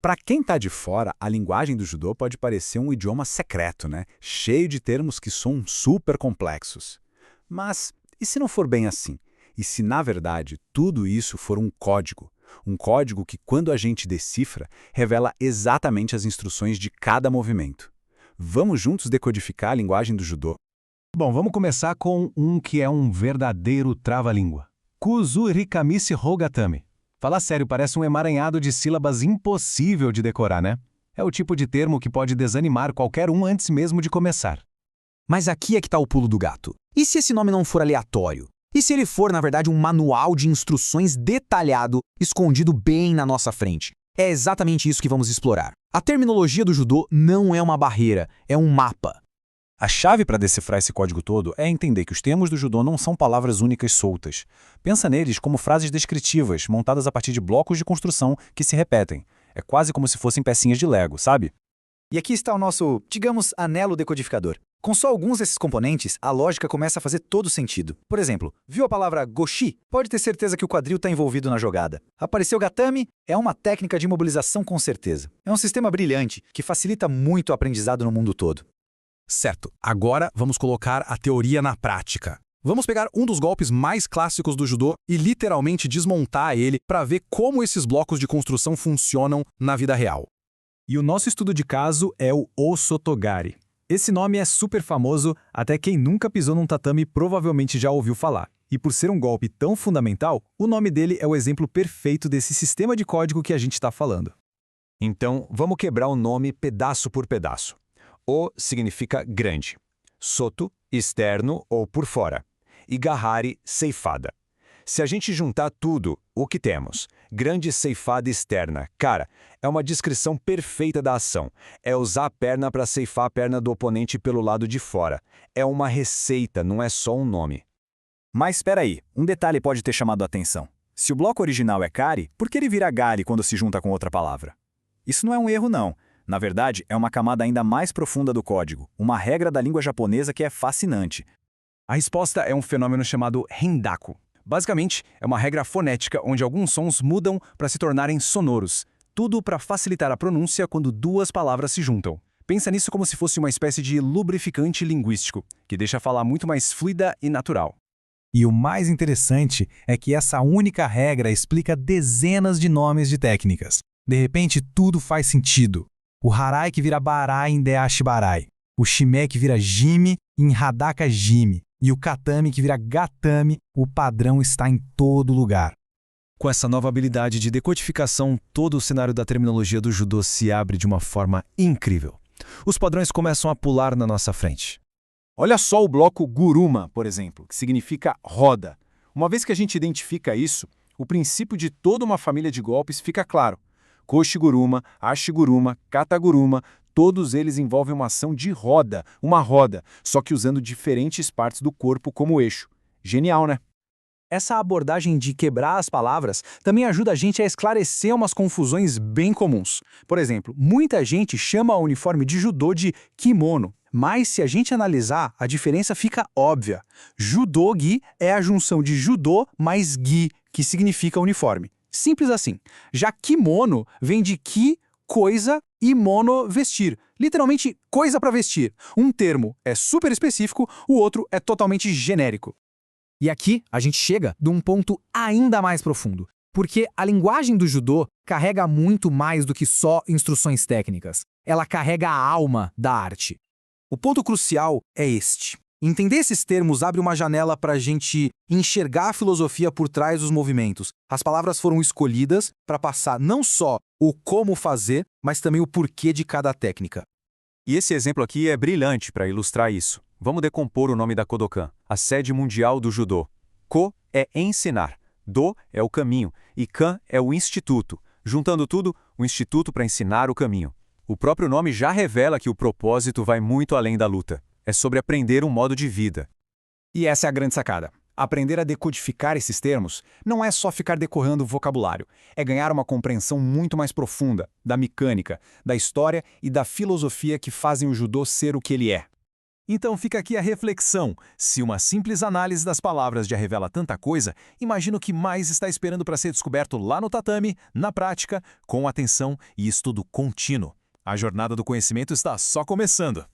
Para quem está de fora, a linguagem do judô pode parecer um idioma secreto, né? Cheio de termos que são super complexos. Mas e se não for bem assim? E se, na verdade, tudo isso for um código? Um código que, quando a gente decifra, revela exatamente as instruções de cada movimento. Vamos juntos decodificar a linguagem do judô? Bom, vamos começar com um que é um verdadeiro trava-língua. Kuzurikamishi Hogatame. Falar sério, parece um emaranhado de sílabas impossível de decorar, né? É o tipo de termo que pode desanimar qualquer um antes mesmo de começar. Mas aqui é que está o pulo do gato. E se esse nome não for aleatório? E se ele for, na verdade, um manual de instruções detalhado, escondido bem na nossa frente? É exatamente isso que vamos explorar. A terminologia do judô não é uma barreira, é um mapa. A chave para decifrar esse código todo é entender que os termos do judô não são palavras únicas soltas. Pensa neles como frases descritivas, montadas a partir de blocos de construção que se repetem. É quase como se fossem pecinhas de Lego, sabe? E aqui está o nosso, digamos, anelo decodificador. Com só alguns desses componentes, a lógica começa a fazer todo sentido. Por exemplo, viu a palavra goshi? Pode ter certeza que o quadril está envolvido na jogada. Apareceu gatame? É uma técnica de imobilização com certeza. É um sistema brilhante que facilita muito o aprendizado no mundo todo. Certo, agora vamos colocar a teoria na prática. Vamos pegar um dos golpes mais clássicos do judô e literalmente desmontar ele para ver como esses blocos de construção funcionam na vida real. E o nosso estudo de caso é o Osotogari. Esse nome é super famoso, até quem nunca pisou num tatame provavelmente já ouviu falar. E por ser um golpe tão fundamental, o nome dele é o exemplo perfeito desse sistema de código que a gente está falando. Então, vamos quebrar o nome pedaço por pedaço. O significa grande. Soto, externo ou por fora. E Gahari, ceifada. Se a gente juntar tudo, o que temos? Grande ceifada externa. Cara, é uma descrição perfeita da ação. É usar a perna para ceifar a perna do oponente pelo lado de fora. É uma receita, não é só um nome. Mas espera aí, um detalhe pode ter chamado a atenção. Se o bloco original é kari, por que ele vira gari quando se junta com outra palavra? Isso não é um erro, não. Na verdade, é uma camada ainda mais profunda do código, uma regra da língua japonesa que é fascinante. A resposta é um fenômeno chamado rendaku. Basicamente, é uma regra fonética onde alguns sons mudam para se tornarem sonoros. Tudo para facilitar a pronúncia quando duas palavras se juntam. Pensa nisso como se fosse uma espécie de lubrificante linguístico, que deixa falar muito mais fluida e natural. E o mais interessante é que essa única regra explica dezenas de nomes de técnicas. De repente, tudo faz sentido. O harai que vira barai em deashi barai. O shime que vira jime em hadaka jime. E o katame que vira gatame, o padrão está em todo lugar. Com essa nova habilidade de decodificação, todo o cenário da terminologia do judô se abre de uma forma incrível. Os padrões começam a pular na nossa frente. Olha só o bloco guruma, por exemplo, que significa roda. Uma vez que a gente identifica isso, o princípio de toda uma família de golpes fica claro. Koshiguruma, Ashiguruma, Kataguruma, todos eles envolvem uma ação de roda, uma roda, só que usando diferentes partes do corpo como eixo. Genial, né? Essa abordagem de quebrar as palavras também ajuda a gente a esclarecer umas confusões bem comuns. Por exemplo, muita gente chama o uniforme de judô de kimono, mas se a gente analisar, a diferença fica óbvia. Judô-gi é a junção de judô mais gi, que significa uniforme. Simples assim. Já kimono vem de ki, coisa, e mono, vestir. Literalmente, coisa para vestir. Um termo é super específico, o outro é totalmente genérico. E aqui a gente chega de um ponto ainda mais profundo, porque a linguagem do judô carrega muito mais do que só instruções técnicas. Ela carrega a alma da arte. O ponto crucial é este. Entender esses termos abre uma janela para a gente enxergar a filosofia por trás dos movimentos. As palavras foram escolhidas para passar não só o como fazer, mas também o porquê de cada técnica. E esse exemplo aqui é brilhante para ilustrar isso. Vamos decompor o nome da Kodokan, a sede mundial do judô. Ko é ensinar, do é o caminho e kan é o instituto. Juntando tudo, o instituto para ensinar o caminho. O próprio nome já revela que o propósito vai muito além da luta. É sobre aprender um modo de vida. E essa é a grande sacada. Aprender a decodificar esses termos não é só ficar decorando o vocabulário, é ganhar uma compreensão muito mais profunda da mecânica, da história e da filosofia que fazem o judô ser o que ele é. Então fica aqui a reflexão. Se uma simples análise das palavras já revela tanta coisa, imagina o que mais está esperando para ser descoberto lá no tatame, na prática, com atenção e estudo contínuo. A jornada do conhecimento está só começando.